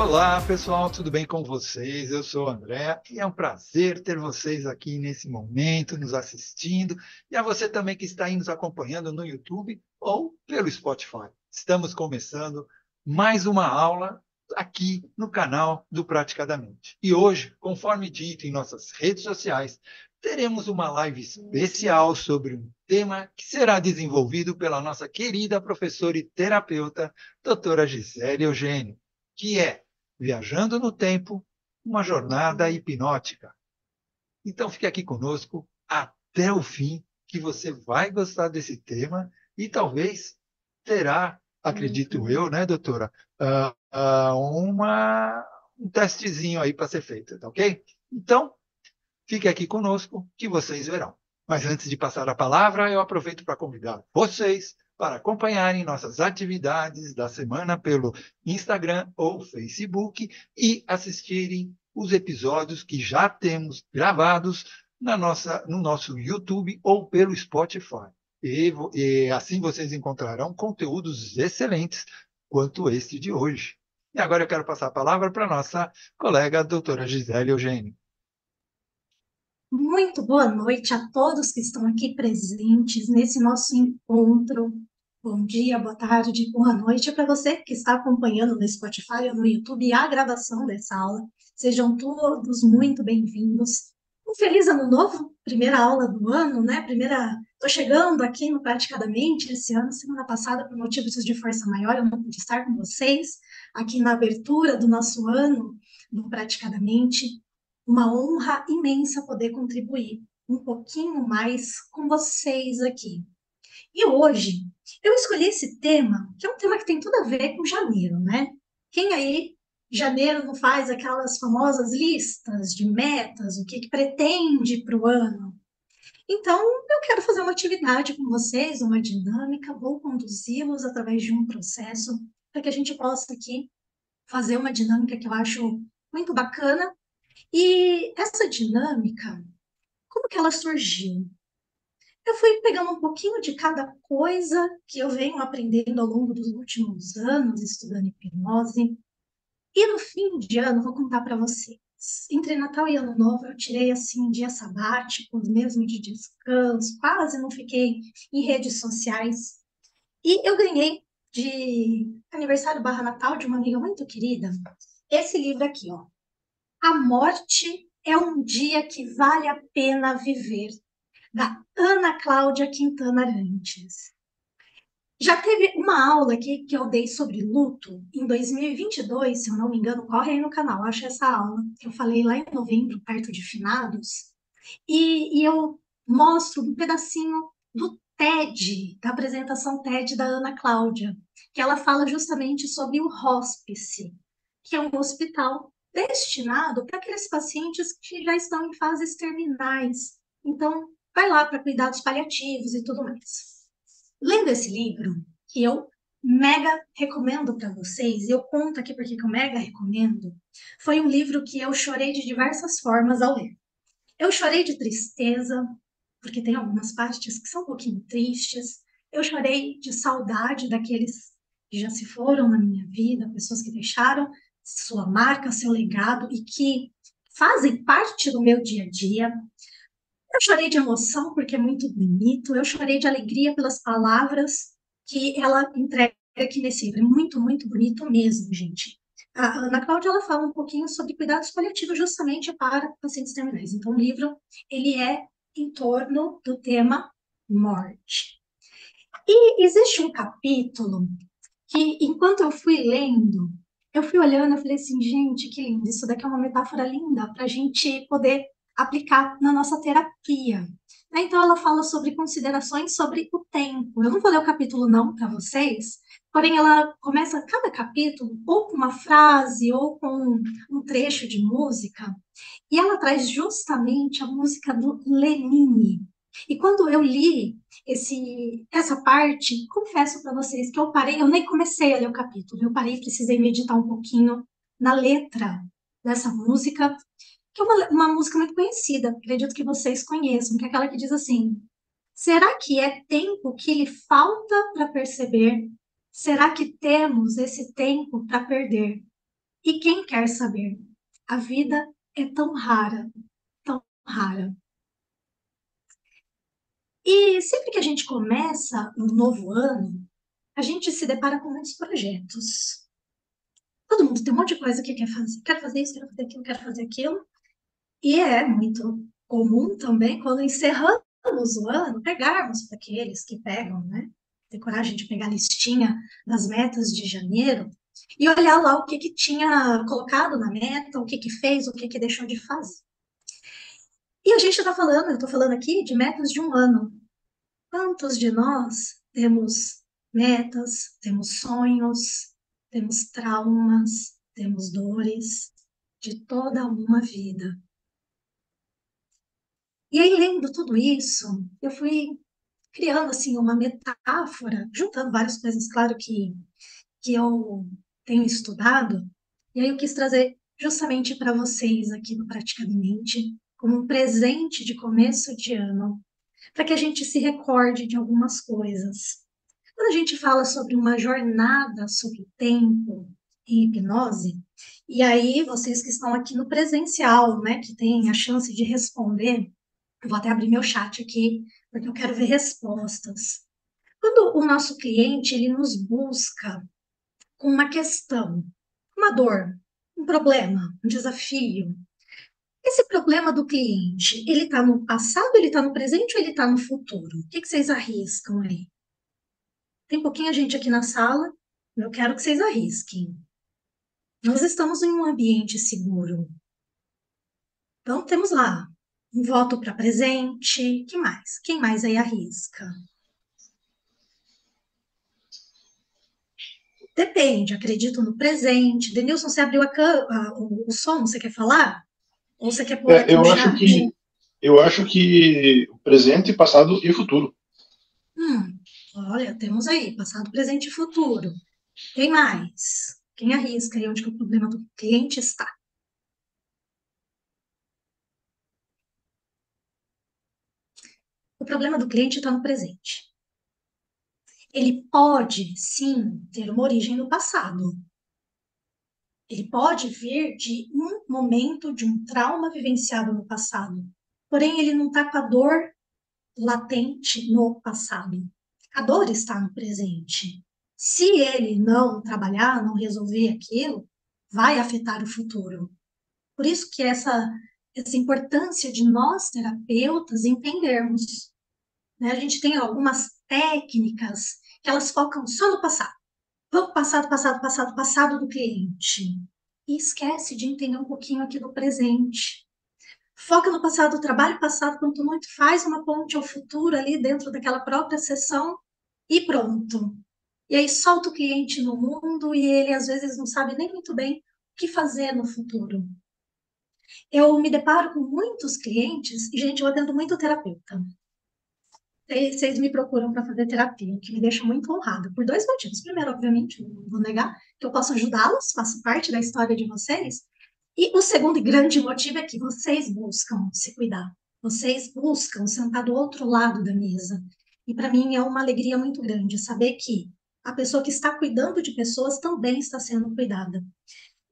Olá, pessoal, tudo bem com vocês? Eu sou o André e é um prazer ter vocês aqui nesse momento, nos assistindo, e a você também que está aí nos acompanhando no YouTube ou pelo Spotify. Estamos começando mais uma aula aqui no canal do Praticadamente. E hoje, conforme dito em nossas redes sociais, teremos uma live especial sobre um tema que será desenvolvido pela nossa querida professora e terapeuta, doutora Gisele Eugênio, que é Viajando no Tempo, uma jornada hipnótica. Então fique aqui conosco até o fim, que você vai gostar desse tema e talvez terá, acredito eu, né, doutora, um testezinho aí para ser feito, tá ok? Então, fique aqui conosco que vocês verão. Mas antes de passar a palavra, eu aproveito para convidar vocês para acompanharem nossas atividades da semana pelo Instagram ou Facebook e assistirem os episódios que já temos gravados no nosso YouTube ou pelo Spotify. E assim vocês encontrarão conteúdos excelentes quanto este de hoje. E agora eu quero passar a palavra para a nossa colega, a doutora Gisele Eugênio. Muito boa noite a todos que estão aqui presentes nesse nosso encontro. Bom dia, boa tarde, boa noite para você que está acompanhando no Spotify ou no YouTube a gravação dessa aula. Sejam todos muito bem-vindos. Um feliz ano novo, primeira aula do ano, né? Estou chegando aqui no Praticadamente esse ano. Semana passada, por motivos de força maior, eu não pude estar com vocês aqui na abertura do nosso ano do Praticadamente. Uma honra imensa poder contribuir um pouquinho mais com vocês aqui. E hoje eu escolhi esse tema, que é um tema que tem tudo a ver com janeiro, né? Quem aí, janeiro, não faz aquelas famosas listas de metas, o que pretende para o ano? Então, eu quero fazer uma atividade com vocês, uma dinâmica, vou conduzi-los através de um processo para que a gente possa aqui fazer uma dinâmica que eu acho muito bacana. E essa dinâmica, como que ela surgiu? Eu fui pegando um pouquinho de cada coisa que eu venho aprendendo ao longo dos últimos anos, estudando hipnose. E no fim de ano, vou contar para vocês. Entre Natal e Ano Novo, eu tirei assim um dia sabático, mesmo de descanso, quase não fiquei em redes sociais. E eu ganhei de aniversário barra Natal de uma amiga muito querida esse livro aqui, ó. A Morte é um Dia que Vale a Pena Viver, da Ana Cláudia Quintana Arantes. Já teve uma aula aqui que eu dei sobre luto em 2022, se eu não me engano, corre aí no canal, acha essa aula, que eu falei lá em novembro, perto de finados, e eu mostro um pedacinho do TED, da apresentação TED da Ana Cláudia, que ela fala justamente sobre o hospice, que é um hospital destinado para aqueles pacientes que já estão em fases terminais. Então, vai lá para cuidados paliativos e tudo mais. Lendo esse livro, que eu mega recomendo para vocês, e eu conto aqui porque eu mega recomendo, foi um livro que eu chorei de diversas formas ao ler. Eu chorei de tristeza, porque tem algumas partes que são um pouquinho tristes. Eu chorei de saudade daqueles que já se foram na minha vida, pessoas que deixaram sua marca, seu legado e que fazem parte do meu dia a dia. Eu chorei de emoção porque é muito bonito. Eu chorei de alegria pelas palavras que ela entrega aqui nesse livro. É muito, muito bonito mesmo, gente. A Ana Cláudia ela fala um pouquinho sobre cuidados paliativos justamente para pacientes terminais. Então, o livro ele é em torno do tema morte. E existe um capítulo que, enquanto eu fui lendo, eu fui olhando, eu falei assim, gente, que lindo, isso daqui é uma metáfora linda para a gente poder aplicar na nossa terapia. Né? Então, ela fala sobre considerações sobre o tempo. Eu não vou ler o capítulo não para vocês, porém ela começa cada capítulo ou com uma frase ou com um trecho de música, e ela traz justamente a música do Lenine. E quando eu li essa parte, confesso para vocês que eu parei, eu nem comecei a ler o capítulo, eu parei e precisei meditar um pouquinho na letra dessa música, que é uma música muito conhecida, acredito que vocês conheçam, que é aquela que diz assim: será que é tempo que lhe falta para perceber? Será que temos esse tempo para perder? E quem quer saber? A vida é tão rara, tão rara. E sempre que a gente começa um novo ano, a gente se depara com muitos projetos. Todo mundo tem um monte de coisa que quer fazer. Quero fazer isso, quero fazer aquilo, quero fazer aquilo. E é muito comum também, quando encerramos o ano, pegarmos para aqueles que pegam, né? Ter coragem de pegar a listinha das metas de janeiro e olhar lá o que que tinha colocado na meta, o que que fez, o que que deixou de fazer. E a gente está falando, eu estou falando aqui de metas de um ano. Quantos de nós temos metas, temos sonhos, temos traumas, temos dores de toda uma vida? E aí, lendo tudo isso, eu fui criando assim uma metáfora, juntando várias coisas, claro que eu tenho estudado, e aí eu quis trazer justamente para vocês aqui no Praticamente, como um presente de começo de ano, para que a gente se recorde de algumas coisas. Quando a gente fala sobre uma jornada sobre o tempo em hipnose, e aí vocês que estão aqui no presencial, né, que têm a chance de responder, eu vou até abrir meu chat aqui, porque eu quero ver respostas. Quando o nosso cliente ele nos busca com uma questão, uma dor, um problema, um desafio, esse problema do cliente, ele está no passado, ele está no presente ou ele está no futuro? O que que vocês arriscam aí? Tem pouquinha gente aqui na sala, eu quero que vocês arrisquem. Nós estamos em um ambiente seguro. Então, temos lá um voto para presente. Que mais? Quem mais aí arrisca? Depende, acredito no presente. Denilson, você abriu o som, você quer falar? Ou você quer pôr É, aqui no chat? eu acho que o presente, passado e futuro. Olha, temos aí, passado, presente e futuro. Quem mais? Quem arrisca aí onde que o problema do cliente está? O problema do cliente está no presente. Ele pode, sim, ter uma origem no passado. Ele pode vir de um momento, de um trauma vivenciado no passado. Porém, ele não está com a dor latente no passado. A dor está no presente. Se ele não trabalhar, não resolver aquilo, vai afetar o futuro. Por isso que essa importância de nós, terapeutas, entendermos, né? A gente tem algumas técnicas que elas focam só no passado. Vamos passado, passado, passado, passado do cliente. E esquece de entender um pouquinho aqui do presente. Foca no passado, trabalho passado, quanto muito faz uma ponte ao futuro ali dentro daquela própria sessão e pronto. E aí solta o cliente no mundo e ele às vezes não sabe nem muito bem o que fazer no futuro. Eu me deparo com muitos clientes e, gente, eu atendo muito terapeuta. Vocês me procuram para fazer terapia, o que me deixa muito honrada, por dois motivos. Primeiro, obviamente, não vou negar que eu posso ajudá-los, faço parte da história de vocês. E o segundo e grande motivo é que vocês buscam se cuidar. Vocês buscam sentar do outro lado da mesa. E para mim é uma alegria muito grande saber que a pessoa que está cuidando de pessoas também está sendo cuidada.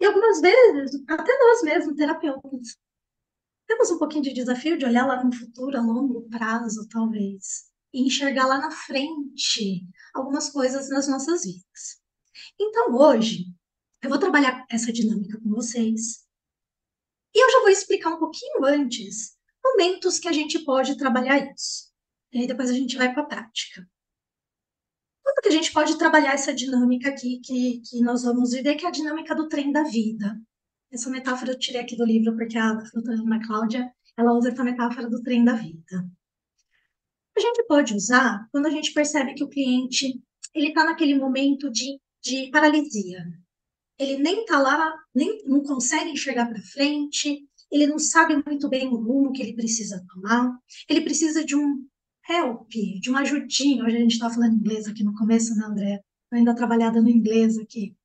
E algumas vezes, até nós mesmos, terapeutas, temos um pouquinho de desafio de olhar lá no futuro, a longo prazo, talvez, e enxergar lá na frente algumas coisas nas nossas vidas. Então, hoje, eu vou trabalhar essa dinâmica com vocês. E eu já vou explicar um pouquinho antes momentos que a gente pode trabalhar isso. E aí depois a gente vai para a prática. Quando que a gente pode trabalhar essa dinâmica aqui que nós vamos viver, que é a dinâmica do trem da vida? Essa metáfora eu tirei aqui do livro, porque a doutora Ana Cláudia, ela usa essa metáfora do trem da vida. A gente pode usar quando a gente percebe que o cliente ele está naquele momento de paralisia. Ele nem está lá, nem não consegue enxergar para frente, ele não sabe muito bem o rumo que ele precisa tomar, ele precisa de um help, de uma ajudinha. Hoje a gente está falando inglês aqui no começo, né, André? Eu ainda trabalhada no inglês aqui.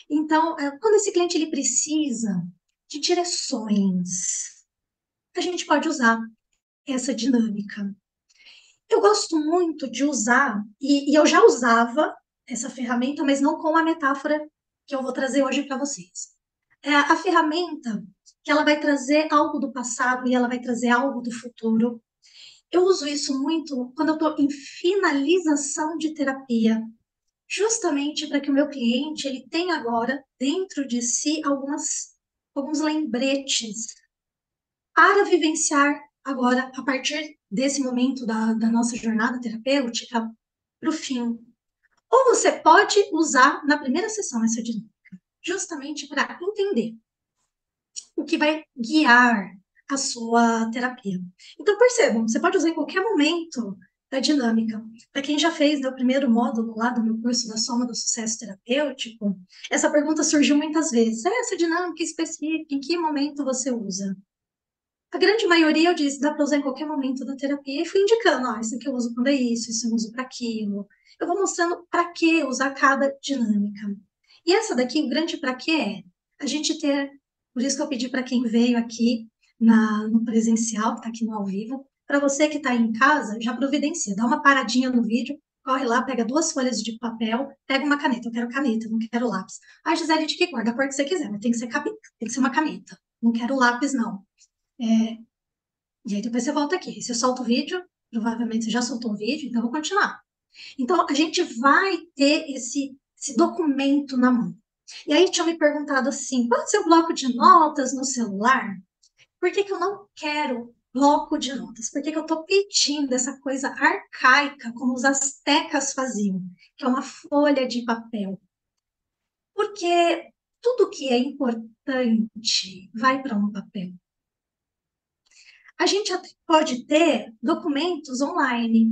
Então, quando esse cliente ele precisa de direções, a gente pode usar essa dinâmica. Eu gosto muito de usar, e eu já usava essa ferramenta, mas não com a metáfora que eu vou trazer hoje para vocês. é a ferramenta que ela vai trazer algo do passado e ela vai trazer algo do futuro. Eu uso isso muito quando eu estou em finalização de terapia, justamente para que o meu cliente ele tenha agora dentro de si alguns lembretes para vivenciar agora, a partir desse momento da nossa jornada terapêutica, para o fim. Ou você pode usar na primeira sessão essa dinâmica, justamente para entender o que vai guiar a sua terapia. Então, percebam, você pode usar em qualquer momento da dinâmica. Para quem já fez, né, o primeiro módulo lá do meu curso da Soma do Sucesso Terapêutico, essa pergunta surgiu muitas vezes. Essa dinâmica específica, em que momento você usa? A grande maioria eu disse, dá para usar em qualquer momento da terapia, e fui indicando, isso aqui eu uso quando é isso eu uso para aquilo. Eu vou mostrando para que usar cada dinâmica. E essa daqui, o grande para que é a gente ter, por isso que eu pedi para quem veio aqui no presencial, que está aqui no ao vivo, para você que está aí em casa, já providencia, dá uma paradinha no vídeo, corre lá, pega 2 folhas de papel, pega uma caneta, eu quero caneta, não quero lápis. Gisele, de que cor? Da cor que você quiser, mas tem que ser uma caneta, não quero lápis não. E aí depois você volta aqui. Se eu solto o vídeo, provavelmente você já soltou o vídeo, então eu vou continuar. Então, a gente vai ter esse documento na mão. E aí tinham me perguntado assim, pode ser um bloco de notas no celular? Por que eu não quero bloco de notas? Por que eu estou pedindo essa coisa arcaica, como os astecas faziam, que é uma folha de papel? Porque tudo que é importante vai para um papel. A gente até pode ter documentos online.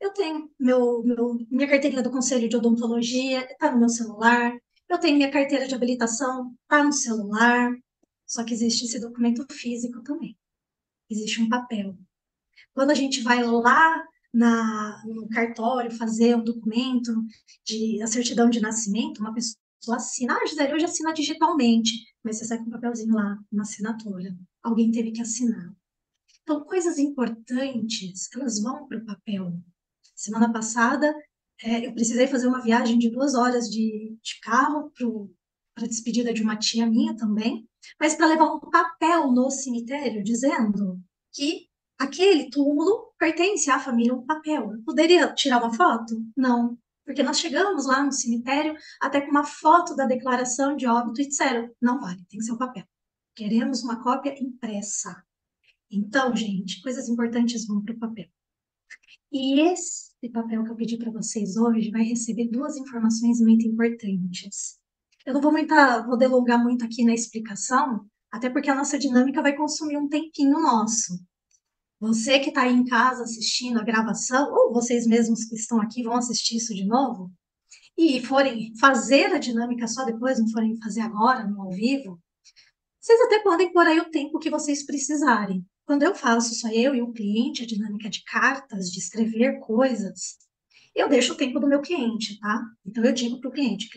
Eu tenho minha carteirinha do Conselho de Odontologia, está no meu celular. Eu tenho minha carteira de habilitação, está no celular. Só que existe esse documento físico também. Existe um papel. Quando a gente vai lá no cartório fazer um documento a certidão de nascimento, uma pessoa assina, Gisele, hoje assina digitalmente, mas você sai com um papelzinho lá, uma assinatura. Alguém teve que assinar. Então, coisas importantes, elas vão para o papel. Semana passada, eu precisei fazer uma viagem de 2 horas de carro para a despedida de uma tia minha também, mas para levar um papel no cemitério dizendo que aquele túmulo pertence à família, um papel. Eu poderia tirar uma foto? Não, porque nós chegamos lá no cemitério até com uma foto da declaração de óbito e disseram, não vale, tem que ser um papel. Queremos uma cópia impressa. Então, gente, coisas importantes vão para o papel. E esse papel que eu pedi para vocês hoje vai receber 2 informações muito importantes. Eu não vou delongar muito aqui na explicação, até porque a nossa dinâmica vai consumir um tempinho nosso. Você que está aí em casa assistindo a gravação, ou vocês mesmos que estão aqui vão assistir isso de novo, e forem fazer a dinâmica só depois, não forem fazer agora, no ao vivo, vocês até podem pôr aí o tempo que vocês precisarem. Quando eu faço só eu e o cliente, a dinâmica de cartas, de escrever coisas, eu deixo o tempo do meu cliente, tá? Então eu digo para o cliente,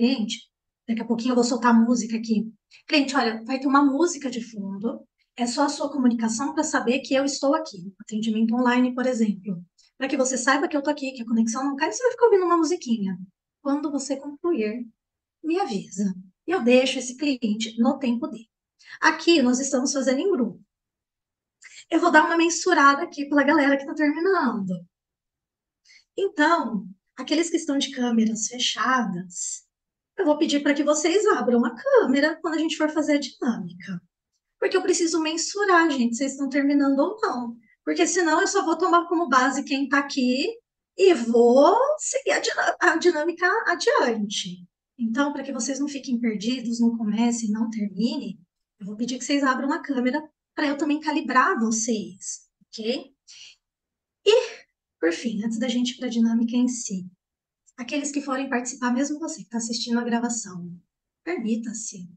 daqui a pouquinho eu vou soltar música aqui. Cliente, olha, vai ter uma música de fundo, é só a sua comunicação para saber que eu estou aqui. Atendimento online, por exemplo. Para que você saiba que eu estou aqui, que a conexão não cai, você vai ficar ouvindo uma musiquinha. Quando você concluir, me avisa. Eu deixo esse cliente no tempo dele. Aqui nós estamos fazendo em grupo. Eu vou dar uma mensurada aqui pela galera que está terminando. Então, aqueles que estão de câmeras fechadas, eu vou pedir para que vocês abram a câmera quando a gente for fazer a dinâmica. Porque eu preciso mensurar, gente, se vocês estão terminando ou não. Porque senão eu só vou tomar como base quem está aqui e vou seguir a dinâmica adiante. Então, para que vocês não fiquem perdidos, não comecem, não terminem, eu vou pedir que vocês abram a câmera para eu também calibrar vocês, ok? E, por fim, antes da gente ir para a dinâmica em si, aqueles que forem participar, mesmo você que está assistindo a gravação, permita-se.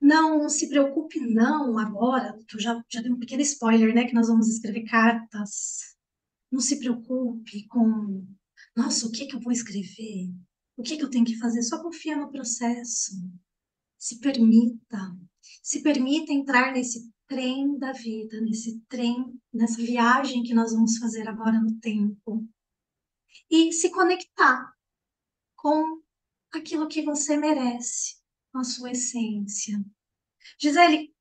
Não se preocupe não agora, que eu já dei um pequeno spoiler, né, que nós vamos escrever cartas. Não se preocupe com, nossa, o que que eu vou escrever? O que que eu tenho que fazer? Só confia no processo. Se permita. Se permita entrar nesse trem da vida, nesse trem, nessa viagem que nós vamos fazer agora no tempo. E se conectar com aquilo que você merece. com a sua essência. Gisele,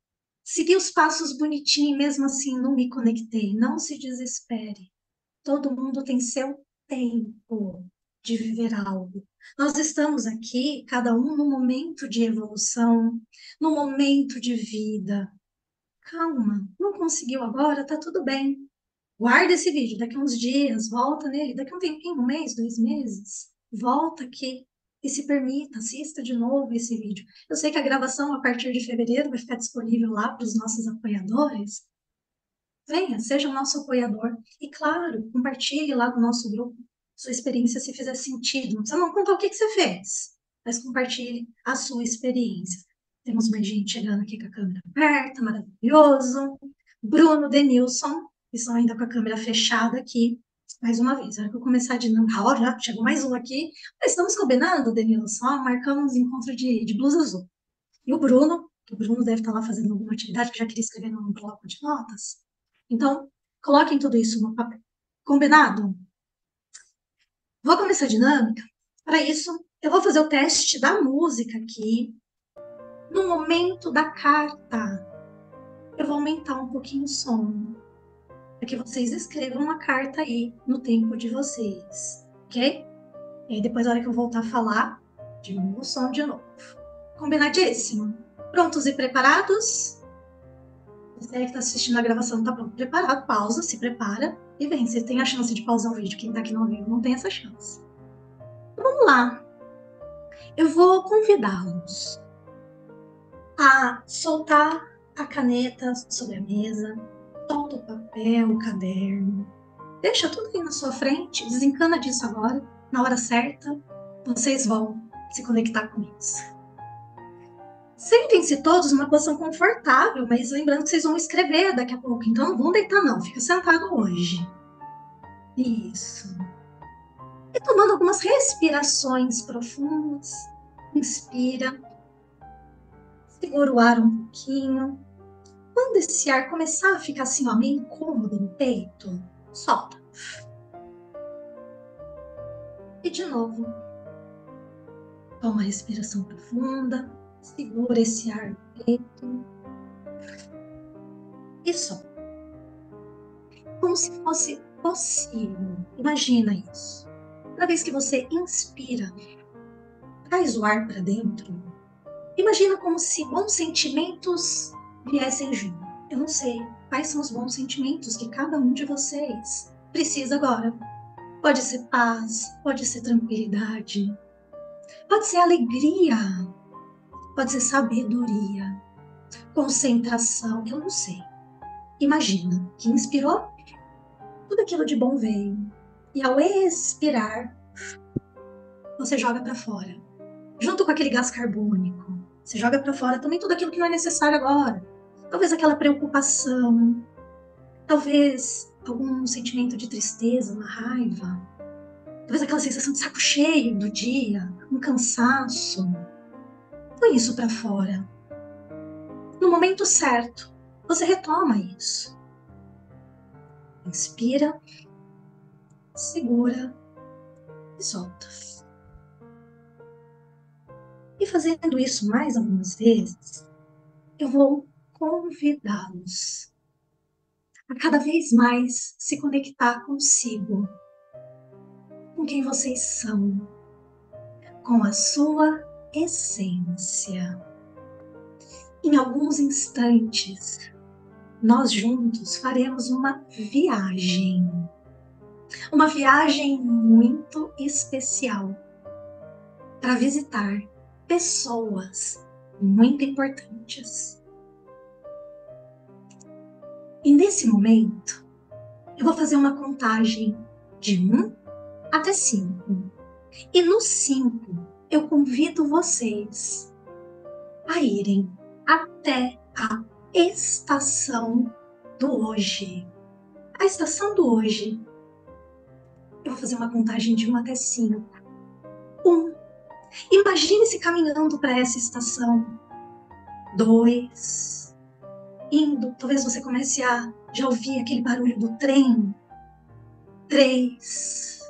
segui os passos bonitinho e mesmo assim não me conectei. Não se desespere. Todo mundo tem seu tempo de viver algo. Nós estamos aqui, cada um num momento de evolução, num momento de vida. Calma, não conseguiu agora, tá tudo bem. Guarda esse vídeo, daqui a uns dias, volta nele, daqui a um tempinho, um mês, 2 meses, volta aqui e se permita, assista de novo esse vídeo. Eu sei que a gravação a partir de fevereiro vai ficar disponível lá para os nossos apoiadores. Venha, seja o nosso apoiador. E claro, compartilhe lá no nosso grupo sua experiência se fizer sentido. Não precisa não contar o que você fez, mas compartilhe a sua experiência. Temos mais gente chegando aqui com a câmera aberta, maravilhoso. Bruno, Denilson, que estão ainda com a câmera fechada aqui. Mais uma vez, na hora que eu começar a dinâmica, ó, já chegou mais um aqui. Estamos combinando, Denilson, ó, marcamos encontro de blusa azul. E o Bruno deve estar lá fazendo alguma atividade que já queria escrever num bloco de notas. Então, coloquem tudo isso no papel. Combinado? Vou começar a dinâmica. Para isso, eu vou fazer o teste da música aqui. No momento da carta, eu vou aumentar um pouquinho o som, para que vocês escrevam a carta aí no tempo de vocês, ok? E aí depois, na hora que eu voltar a falar, diminua o som de novo. Combinadíssimo? Prontos e preparados? Você que está assistindo a gravação não está pronto, preparado, pausa, se prepara e vem. Você tem a chance de pausar o vídeo. Quem está aqui no vivo não tem essa chance. Então, vamos lá. Eu vou convidá-los a soltar a caneta sobre a mesa, solta o papel, o caderno, deixa tudo aí na sua frente, desencana disso agora. Na hora certa, vocês vão se conectar com isso. Sentem-se todos numa posição confortável, mas lembrando que vocês vão escrever daqui a pouco, então não vão deitar não, fica sentado hoje. Isso. E tomando algumas respirações profundas, inspira, segura o ar um pouquinho. Quando esse ar começar a ficar assim, ó, meio incômodo no peito, solta. E de novo, toma uma respiração profunda, segura esse ar no peito e solta. Como se fosse possível. Imagina isso. Cada vez que você inspira, traz o ar para dentro. Imagina como se bons sentimentos viessem junto. Eu não sei quais são os bons sentimentos que cada um de vocês precisa agora. Pode ser paz, pode ser tranquilidade, pode ser alegria, pode ser sabedoria, concentração, eu não sei. Imagina que inspirou, tudo aquilo de bom veio. E ao expirar, você joga para fora. Junto com aquele gás carbônico, você joga para fora também tudo aquilo que não é necessário agora. Talvez aquela preocupação, talvez algum sentimento de tristeza, uma raiva, talvez aquela sensação de saco cheio do dia, um cansaço. Põe isso para fora. No momento certo, você retoma isso. Inspira, segura e solta. E fazendo isso mais algumas vezes, eu vou convidá-los a cada vez mais se conectar consigo, com quem vocês são, com a sua essência. Em alguns instantes, nós juntos faremos uma viagem muito especial para visitar pessoas muito importantes. E nesse momento, eu vou fazer uma contagem de 1 até 5. E no 5, eu convido vocês a irem até a estação do hoje. A estação do hoje. Eu vou fazer uma contagem de 1 até 5. 1. Imagine-se caminhando para essa estação. 2. Indo, talvez você comece a já ouvir aquele barulho do trem. 3.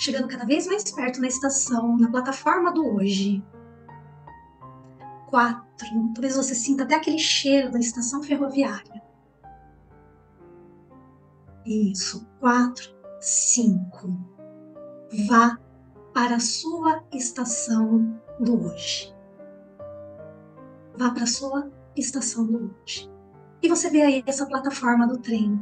Chegando cada vez mais perto na estação, na plataforma do hoje. 4. Talvez você sinta até aquele cheiro da estação ferroviária. Isso. 4, 5. Vá para a sua estação do hoje. Vá para a sua estação do hoje. E você vê aí essa plataforma do trem.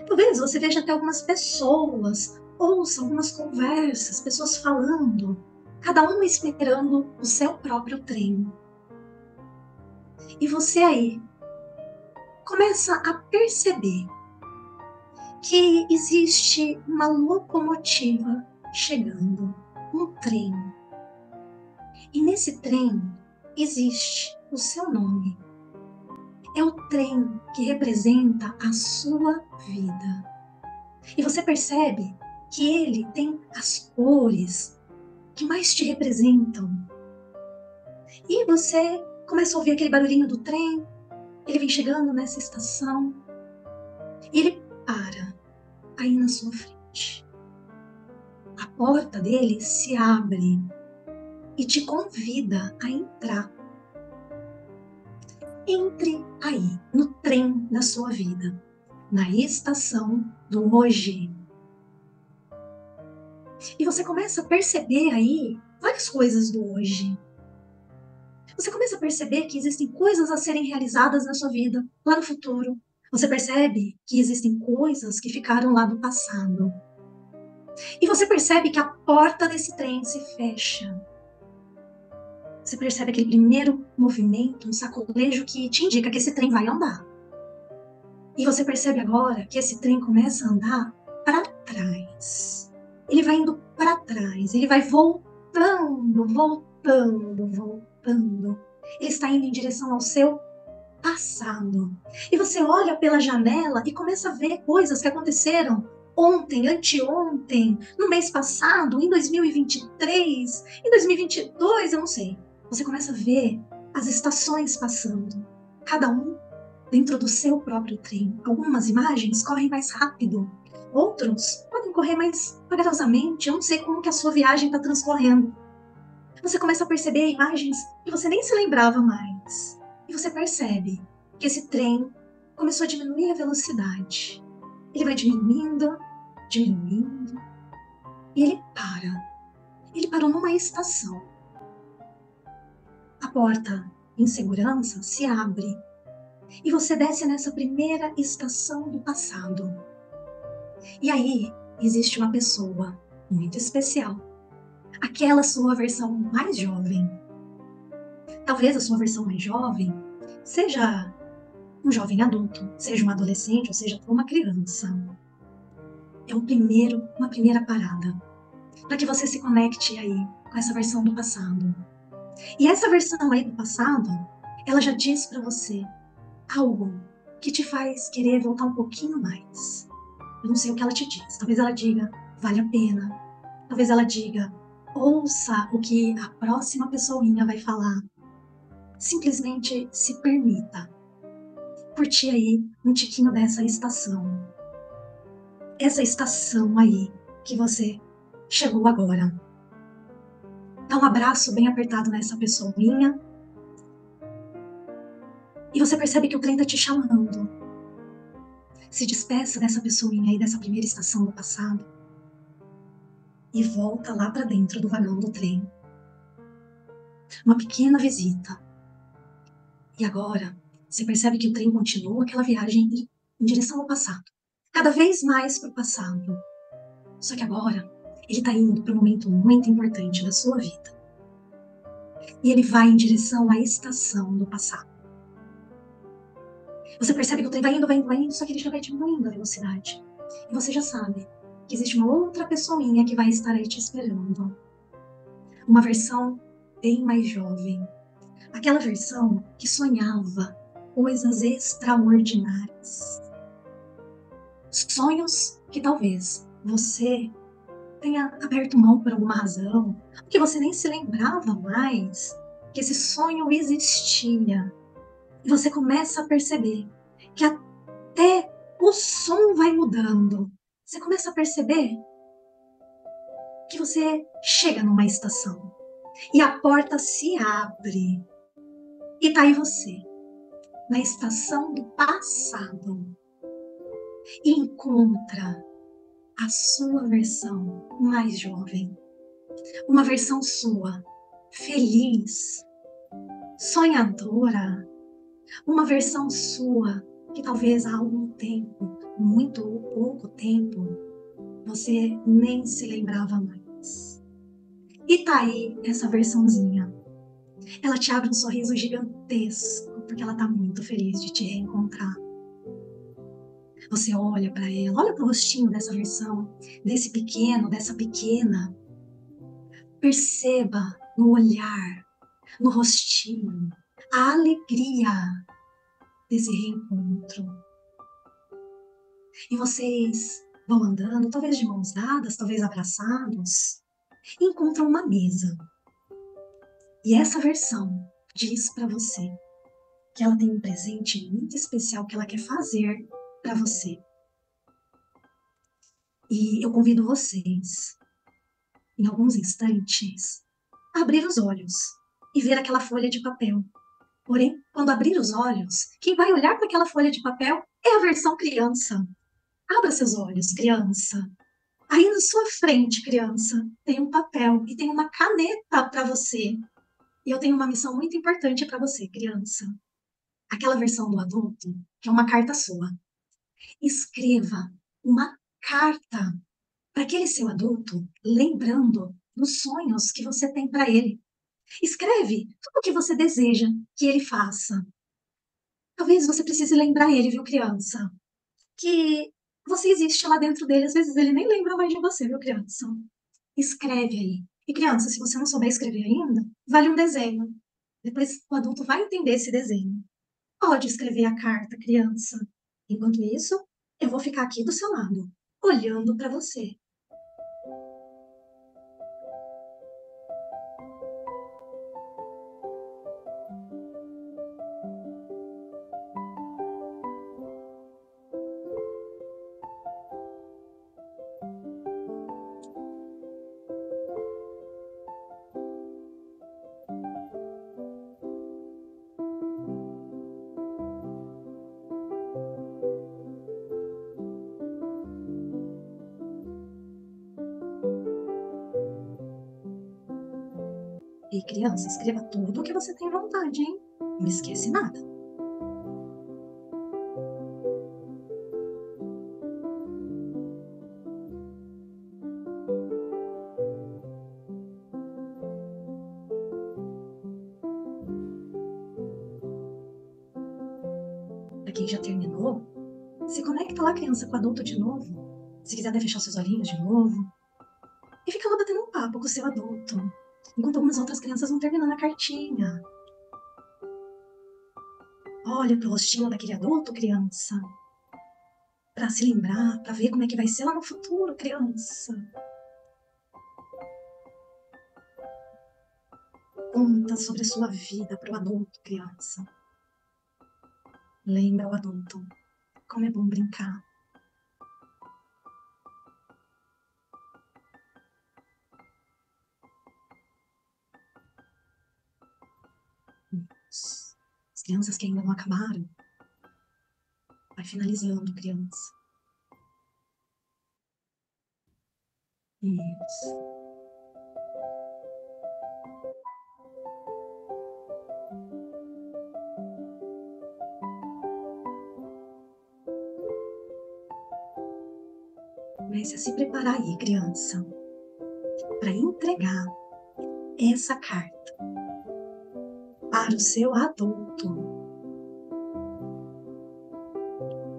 Talvez você veja até algumas pessoas, ouça algumas conversas, pessoas falando, cada uma esperando o seu próprio trem. E você aí começa a perceber que existe uma locomotiva chegando, um trem. E nesse trem existe o seu nome. É o trem que representa a sua vida. E você percebe que ele tem as cores que mais te representam. E você começa a ouvir aquele barulhinho do trem, ele vem chegando nessa estação, e ele para aí na sua frente. A porta dele se abre e te convida a entrar. Entre aí, no trem da sua vida, na estação do hoje. E você começa a perceber aí várias coisas do hoje. Você começa a perceber que existem coisas a serem realizadas na sua vida, lá no futuro. Você percebe que existem coisas que ficaram lá no passado. E você percebe que a porta desse trem se fecha. Você percebe aquele primeiro movimento, um sacolejo que te indica que esse trem vai andar. E você percebe agora que esse trem começa a andar para trás. Ele vai indo para trás, ele vai voltando, voltando, voltando. Ele está indo em direção ao seu passado. E você olha pela janela e começa a ver coisas que aconteceram ontem, anteontem, no mês passado, em 2023, em 2022, eu não sei. Você começa a ver as estações passando, cada um dentro do seu próprio trem. Algumas imagens correm mais rápido, outros podem correr mais vagarosamente. Eu não sei como que a sua viagem está transcorrendo. Você começa a perceber imagens que você nem se lembrava mais. E você percebe que esse trem começou a diminuir a velocidade. Ele vai diminuindo, diminuindo, e ele para. Ele parou numa estação. A porta, em segurança, se abre. E você desce nessa primeira estação do passado. E aí, existe uma pessoa muito especial. Aquela sua versão mais jovem. Talvez a sua versão mais jovem seja um jovem adulto, seja um adolescente, ou seja, uma criança. É uma primeira parada, para que você se conecte aí com essa versão do passado. E essa versão aí do passado, ela já diz para você algo que te faz querer voltar um pouquinho mais. Eu não sei o que ela te diz. Talvez ela diga, vale a pena. Talvez ela diga, ouça o que a próxima pessoinha vai falar. Simplesmente se permita curtir aí um tiquinho dessa estação. Essa estação aí que você chegou agora. Dá um abraço bem apertado nessa pessoinha. E você percebe que o trem tá te chamando. Se despeça dessa pessoinha aí, dessa primeira estação do passado. E volta lá para dentro do vagão do trem. Uma pequena visita. E agora, você percebe que o trem continua aquela viagem em direção ao passado. Cada vez mais para o passado. Só que agora, ele está indo para um momento muito importante da sua vida. E ele vai em direção à estação do passado. Você percebe que o trem vai indo, só que ele já vai diminuindo a velocidade. E você já sabe que existe uma outra pessoinha que vai estar aí te esperando. Uma versão bem mais jovem. Aquela versão que sonhava coisas extraordinárias. Sonhos que talvez você tenha aberto mão por alguma razão, que você nem se lembrava mais que esse sonho existia. E você começa a perceber que até o som vai mudando. Você começa a perceber que você chega numa estação e a porta se abre. E tá aí você, na estação do passado, e encontra a sua versão mais jovem. Uma versão sua, feliz, sonhadora. Uma versão sua que talvez há algum tempo, muito ou pouco tempo, você nem se lembrava mais. E tá aí essa versãozinha. Ela te abre um sorriso gigantesco, porque ela tá muito feliz de te reencontrar. Você olha para ela, olha pro rostinho dessa versão, desse pequeno, dessa pequena. Perceba no olhar, no rostinho, a alegria desse reencontro. E vocês vão andando, talvez de mãos dadas, talvez abraçados, e encontram uma mesa. E essa versão diz para você que ela tem um presente muito especial que ela quer fazer para você. E eu convido vocês, em alguns instantes, a abrir os olhos e ver aquela folha de papel. Porém, quando abrir os olhos, quem vai olhar para aquela folha de papel é a versão criança. Abra seus olhos, criança. Aí na sua frente, criança, tem um papel e tem uma caneta para você. E eu tenho uma missão muito importante para você, criança. Aquela versão do adulto, que é uma carta sua. Escreva uma carta para aquele seu adulto, lembrando dos sonhos que você tem para ele. Escreve tudo o que você deseja que ele faça. Talvez você precise lembrar ele, viu, criança? Que você existe lá dentro dele. Às vezes ele nem lembra mais de você, viu, criança? Escreve aí. E criança, se você não souber escrever ainda, vale um desenho. Depois o adulto vai entender esse desenho. Pode escrever a carta, criança. Enquanto isso, eu vou ficar aqui do seu lado, olhando para você. E criança, escreva tudo o que você tem vontade, hein? Não esquece nada. Para quem já terminou, se conecta lá, criança, com o adulto de novo. Se quiser até fechar seus olhinhos de novo. E fica lá batendo um papo com o seu adulto. Enquanto algumas outras crianças vão terminando a cartinha. Olha pro rostinho daquele adulto, criança. Para se lembrar, para ver como é que vai ser lá no futuro, criança. Conta sobre a sua vida pro adulto, criança. Lembra o adulto. Como é bom brincar. As crianças que ainda não acabaram. Vai finalizando, criança. Isso. Comece a se preparar aí, criança, para entregar essa carta para o seu adulto.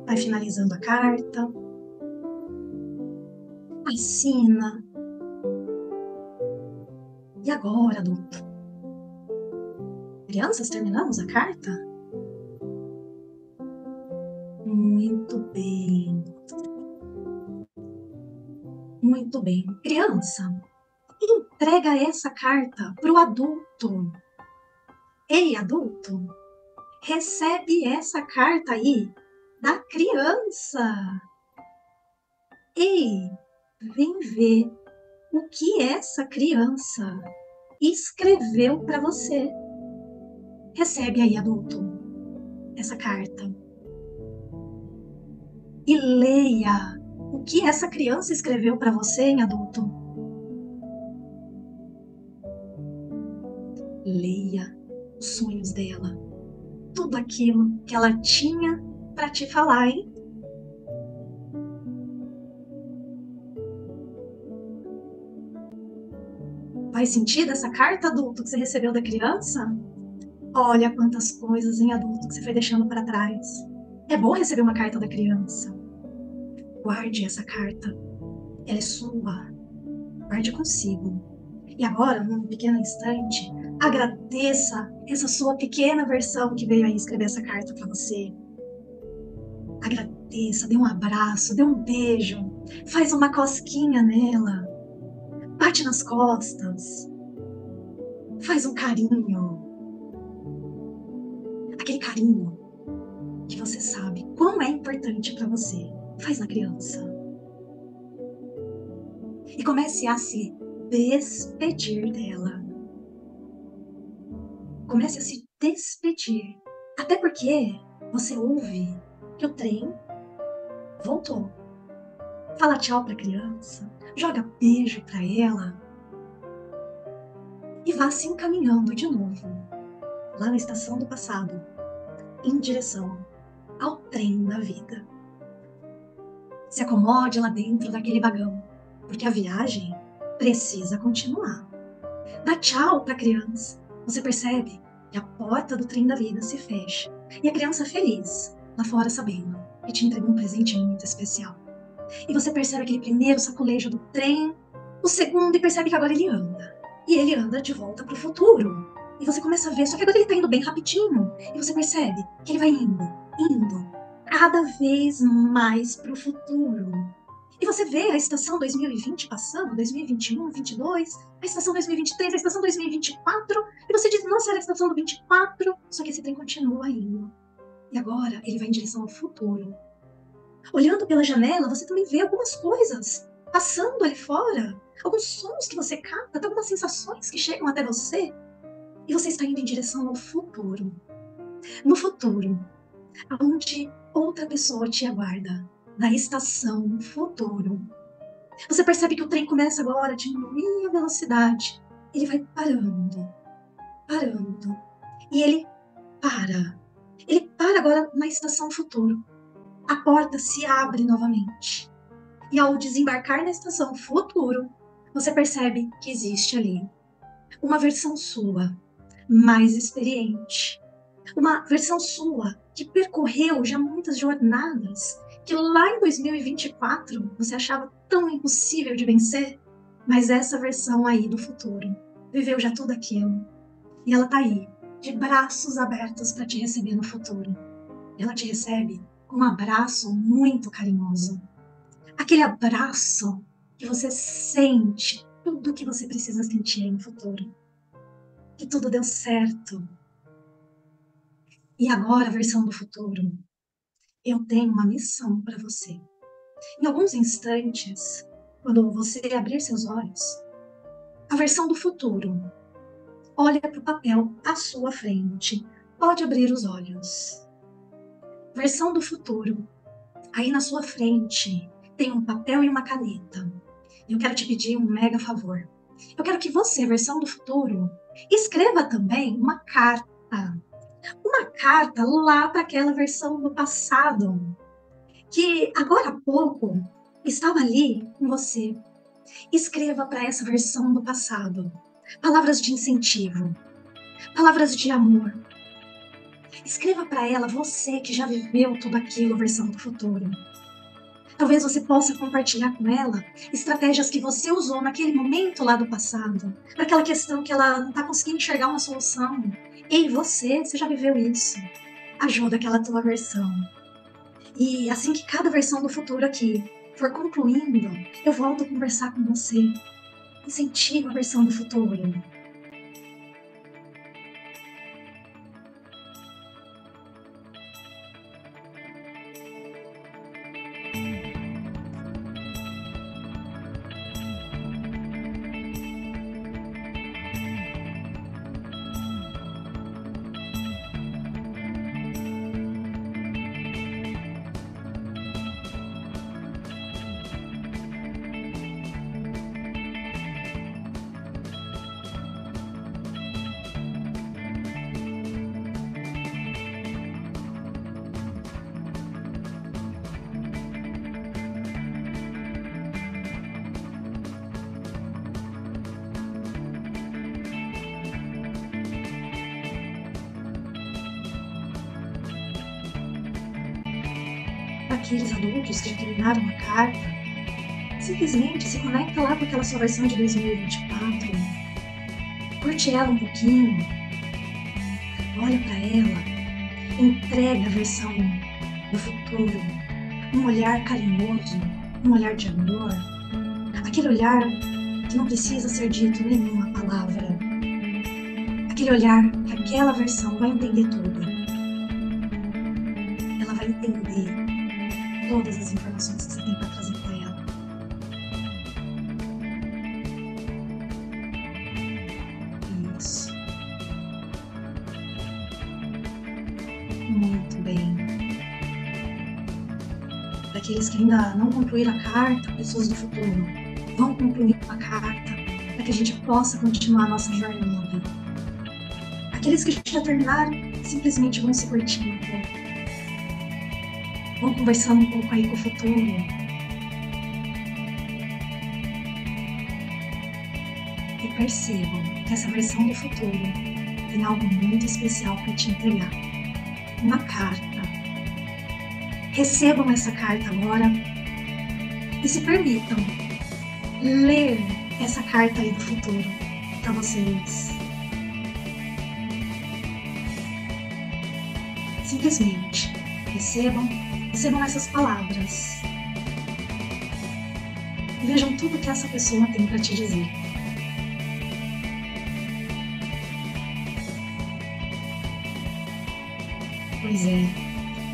Vai finalizando a carta. Assina. E agora, adulto? Crianças, terminamos a carta? Muito bem. Muito bem. Criança, entrega essa carta para o adulto. Ei, adulto, recebe essa carta aí da criança. Ei, vem ver o que essa criança escreveu para você. Recebe aí, adulto, essa carta. E leia o que essa criança escreveu para você, hein, adulto. Leia os sonhos dela. Tudo aquilo que ela tinha para te falar, hein? Faz sentido essa carta, adulto, que você recebeu da criança? Olha quantas coisas, em adulto, que você foi deixando para trás. É bom receber uma carta da criança. Guarde essa carta. Ela é sua. Guarde consigo. E agora, num pequeno instante, agradeça essa sua pequena versão que veio aí escrever essa carta para você. Agradeça, dê um abraço, dê um beijo, faz uma cosquinha nela, bate nas costas, faz um carinho. Aquele carinho que você sabe quão é importante para você. Faz na criança. E comece a se despedir dela. Comece a se despedir. Até porque você ouve que o trem voltou. Fala tchau para a criança, joga beijo para ela e vá se encaminhando de novo, lá na estação do passado, em direção ao trem da vida. Se acomode lá dentro daquele vagão, porque a viagem precisa continuar. Dá tchau para a criança. Você percebe que a porta do trem da vida se fecha e a criança feliz, lá fora sabendo que te entregou um presente muito especial. E você percebe aquele primeiro sacolejo do trem, o segundo, e percebe que agora ele anda. E ele anda de volta para o futuro. E você começa a ver, só que agora ele está indo bem rapidinho. E você percebe que ele vai indo, cada vez mais para o futuro. E você vê a estação 2020 passando, 2021, 2022, a estação 2023, a estação 2024, e você diz, nossa, era a estação do 24, só que esse trem continua indo. E agora ele vai em direção ao futuro. Olhando pela janela, você também vê algumas coisas passando ali fora, alguns sons que você capta, algumas sensações que chegam até você, e você está indo em direção ao futuro. No futuro, onde outra pessoa te aguarda, na estação futuro. Você percebe que o trem começa agora a diminuir a velocidade. Ele vai parando, e ele para. Ele para agora na estação futuro. A porta se abre novamente. E ao desembarcar na estação futuro, você percebe que existe ali uma versão sua, mais experiente. Uma versão sua que percorreu já muitas jornadas que lá em 2024 você achava tão impossível de vencer, mas essa versão aí do futuro viveu já tudo aquilo. E ela tá aí, de braços abertos para te receber no futuro. Ela te recebe com um abraço muito carinhoso. Aquele abraço que você sente tudo o que você precisa sentir no futuro. Que tudo deu certo. E agora, versão do futuro, eu tenho uma missão para você. Em alguns instantes, quando você abrir seus olhos, a versão do futuro olha para o papel à sua frente. Pode abrir os olhos. Versão do futuro, aí na sua frente tem um papel e uma caneta. Eu quero te pedir um mega favor. Eu quero que você, versão do futuro, escreva também uma carta. Uma carta lá para aquela versão do passado, que agora há pouco estava ali com você. Escreva para essa versão do passado palavras de incentivo, palavras de amor. Escreva para ela, você que já viveu tudo aquilo, versão do futuro. Talvez você possa compartilhar com ela estratégias que você usou naquele momento lá do passado, para aquela questão que ela não está conseguindo enxergar uma solução. Ei, você já viveu isso. Ajuda aquela tua versão. E assim que cada versão do futuro aqui for concluindo, eu volto a conversar com você. Incentiva a versão do futuro. Aqueles adultos que já terminaram a carta, simplesmente se conecta lá com aquela sua versão de 2024, curte ela um pouquinho, olha para ela, entrega a versão do futuro, um olhar carinhoso, um olhar de amor, aquele olhar que não precisa ser dito nenhuma palavra, aquele olhar que aquela versão vai entender tudo. Ela vai entender todas as informações que você tem para trazer para ela. Isso. Muito bem. Para aqueles que ainda não concluíram a carta, pessoas do futuro, vão concluir a carta para que a gente possa continuar a nossa jornada. Aqueles que já terminaram, simplesmente vão se curtindo um pouco. Vão conversando um pouco aí com o futuro. E percebam que essa versão do futuro tem algo muito especial para te entregar. Uma carta. Recebam essa carta agora e se permitam ler essa carta aí do futuro para vocês. Simplesmente recebam essas palavras. E vejam tudo que essa pessoa tem para te dizer. Pois é,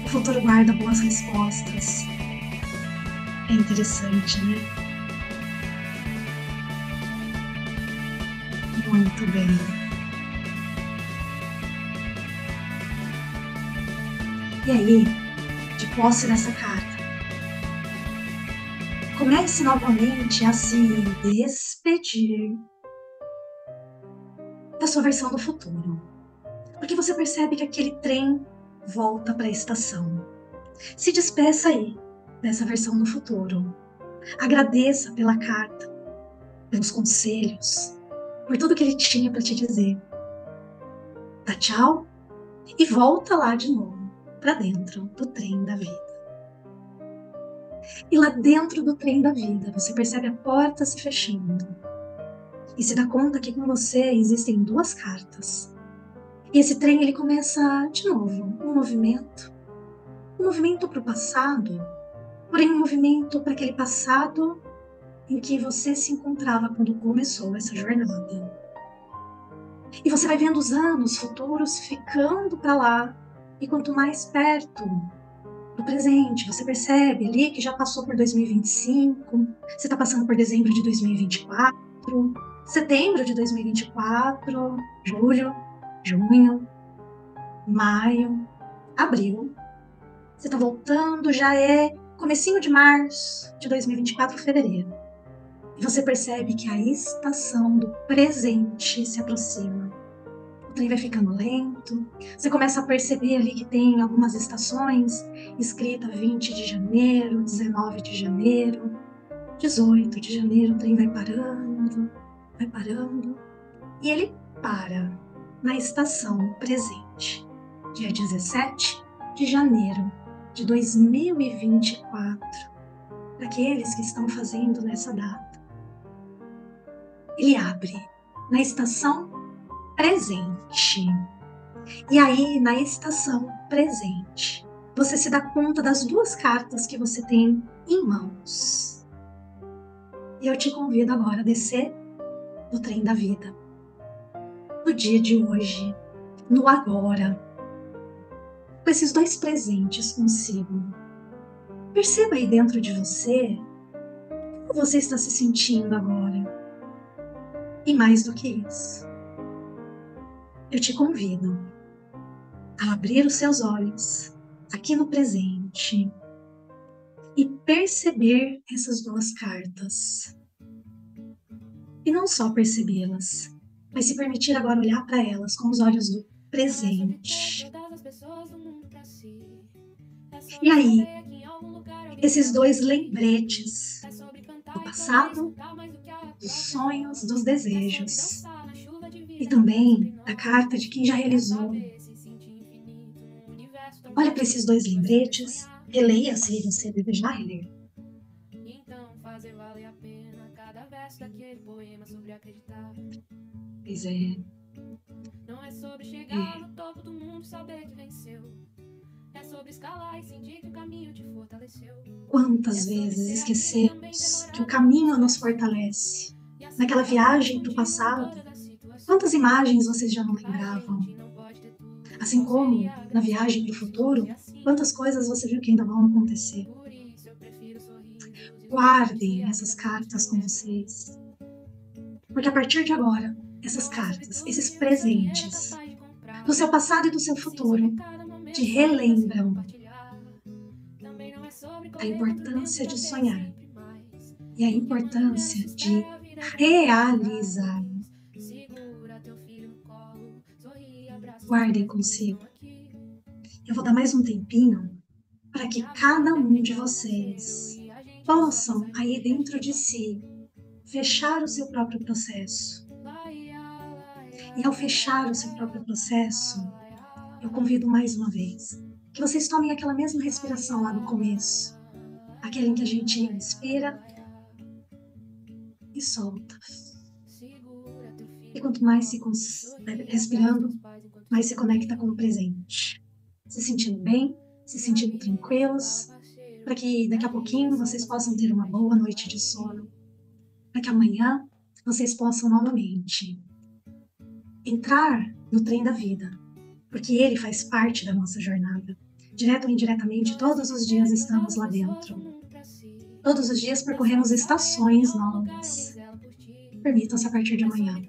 o futuro guarda boas respostas. É interessante, né? Muito bem. E aí, de posse dessa carta, comece novamente a se despedir da sua versão do futuro. Porque você percebe que aquele trem volta para a estação. Se despeça aí dessa versão do futuro. Agradeça pela carta, pelos conselhos, por tudo que ele tinha para te dizer. Dá tchau e volta lá de novo, para dentro do trem da vida. E lá dentro do trem da vida, você percebe a porta se fechando. E se dá conta que com você existem duas cartas. E esse trem, ele começa de novo, um movimento para o passado, porém um movimento para aquele passado em que você se encontrava quando começou essa jornada. E você vai vendo os anos futuros ficando para lá, e quanto mais perto do presente, você percebe ali que já passou por 2025, você está passando por dezembro de 2024, setembro de 2024, julho, junho, maio, abril. Você está voltando, já é comecinho de março de 2024, fevereiro. E você percebe que a estação do presente se aproxima. O trem vai ficando lento. Você começa a perceber ali que tem algumas estações escrita 20 de janeiro, 19 de janeiro, 18 de janeiro. O trem vai parando. E ele para na estação presente, dia 17 de janeiro de 2024, para aqueles que estão fazendo nessa data. Ele abre na estação presente. E aí, na estação presente, você se dá conta das duas cartas que você tem em mãos. E eu te convido agora a descer do trem da vida. No dia de hoje, no agora, com esses dois presentes consigo. Perceba aí dentro de você como você está se sentindo agora. E mais do que isso, eu te convido a abrir os seus olhos aqui no presente e perceber essas duas cartas. E não só percebê-las, mas se permitir agora olhar para elas com os olhos do presente. E aí, esses dois lembretes do passado, dos sonhos, dos desejos, e também da carta de quem já realizou. Olha para esses dois lembretes Releia se você desejar reler. Então fazer valer a pena cada verso daquele poema sobre acreditar. Pois é. Não é sobre chegar no topo do mundo e saber que venceu. É sobre escalar e sentir que o caminho te fortaleceu. Quantas vezes esquecemos que o caminho nos fortalece? Naquela viagem para o passado, quantas imagens vocês já não lembravam? Assim como na viagem para o futuro, quantas coisas você viu que ainda vão acontecer? Guardem essas cartas com vocês. Porque a partir de agora, essas cartas, esses presentes, do seu passado e do seu futuro, te relembram a importância de sonhar e a importância de realizar. Guardem consigo. Eu vou dar mais um tempinho para que cada um de vocês possam, aí dentro de si, fechar o seu próprio processo. E ao fechar o seu próprio processo, eu convido mais uma vez que vocês tomem aquela mesma respiração lá no começo, aquela em que a gente inspira e solta. E quanto mais se respirando, mais se conecta com o presente. Se sentindo bem, se sentindo tranquilos, para que daqui a pouquinho vocês possam ter uma boa noite de sono, para que amanhã vocês possam novamente entrar no trem da vida, porque ele faz parte da nossa jornada. Direto ou indiretamente, todos os dias estamos lá dentro. Todos os dias percorremos estações novas. Permitam-se, a partir de amanhã,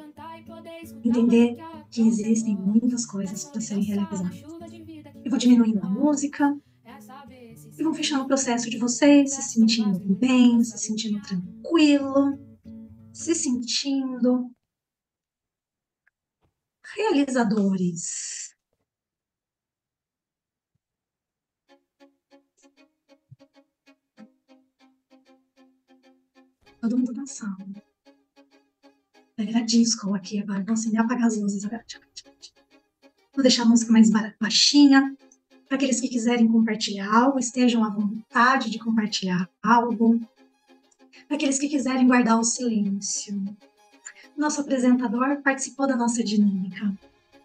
entender que existem muitas coisas para serem realizadas. Eu vou diminuindo a música e vou fechando o processo de vocês, se sentindo bem, se sentindo tranquilo, se sentindo realizadores. Todo mundo dançando. Pegar a disco aqui agora. Vou acender e apagar as luzes agora. Vou deixar a música mais baixinha. Para aqueles que quiserem compartilhar algo, estejam à vontade de compartilhar algo. Para aqueles que quiserem guardar o silêncio. Nosso apresentador participou da nossa dinâmica.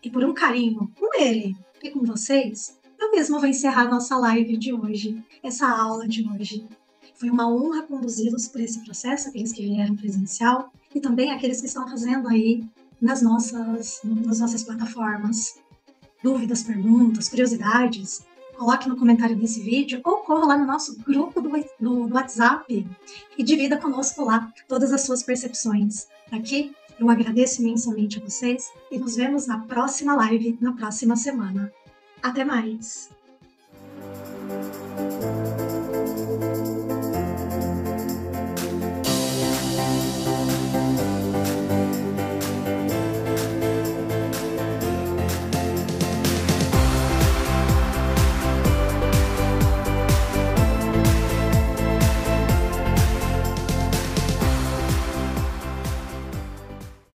E por um carinho com ele e com vocês, eu mesma vou encerrar nossa live de hoje, essa aula de hoje. Foi uma honra conduzi-los por esse processo, aqueles que vieram presencial e também aqueles que estão fazendo aí nas nossas plataformas. Dúvidas, perguntas, curiosidades, coloque no comentário desse vídeo ou corra lá no nosso grupo do WhatsApp e divida conosco lá todas as suas percepções. Aqui, eu agradeço imensamente a vocês e nos vemos na próxima live, na próxima semana. Até mais!